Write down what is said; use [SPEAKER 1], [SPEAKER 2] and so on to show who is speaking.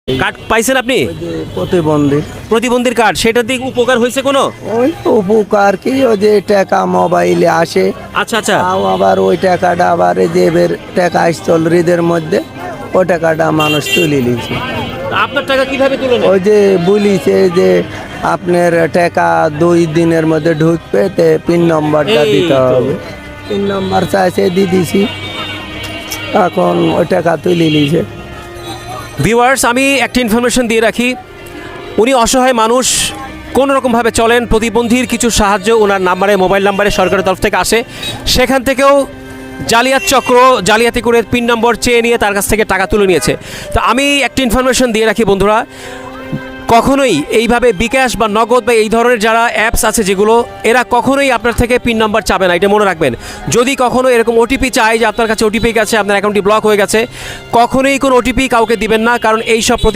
[SPEAKER 1] Card পাইছেন আপনি?
[SPEAKER 2] ওই যে প্রতিবন্ধী,
[SPEAKER 1] প্রতিবন্ধীর কার্ড, সেটা দিয়ে উপকার হয়েছে কোনো?
[SPEAKER 2] ওই উপকার কি, ওই যে টাকা মোবাইলে আসে,
[SPEAKER 1] আচ্ছা আচ্ছা।
[SPEAKER 2] তাও আবার ওই টাকাটা আবার এই যে এবার টাকা আসছিল হৃদের মধ্যে, ওই টাকাটা মানুষ তুলে নিয়েছে।
[SPEAKER 1] আপনার টাকা কিভাবে তুলে নেয়?
[SPEAKER 2] ওই যে বলিছে যে আপনার টাকা 2 দিনের মধ্যে ঢুকবে, তে পিন নম্বরটা
[SPEAKER 1] এই
[SPEAKER 2] দিতে
[SPEAKER 1] তো।
[SPEAKER 2] হবে। পিন নম্বর চাইছে, দিয়ে দিছি, এখন ওই টাকা তুলে নিয়েছে।
[SPEAKER 1] ভিউয়ার্স, আমি একটা ইনফরমেশন দিয়ে রাখি, উনি অসহায় মানুষ, কোনো রকমভাবে চলেন, প্রতিবন্ধীর কিছু সাহায্য ওনার নাম্বারে, মোবাইল নাম্বারে সরকারের তরফ থেকে আসে, সেখান থেকেও জালিয়াত চক্র জালিয়াতি করে পিন নম্বর চেয়ে নিয়ে তার কাছ থেকে টাকা তুলে নিয়েছে। তো আমি একটা ইনফরমেশন দিয়ে রাখি বন্ধুরা, কখনোই এইভাবে বিকাশ বা নগদ বা এই ধরনের যারা অ্যাপস আছে যেগুলো, এরা কখনোই আপনার থেকে পিন নাম্বার চাবে না, এটা মনে রাখবেন। যদি কখনো এরকম ওটিপি চায় যে আপনার কাছে ওটিপি গেছে, আপনার অ্যাকাউন্টটি ব্লক হয়ে গেছে, কখনোই কোনো ওটিপি কাউকে দিবেন না, কারণ এই সব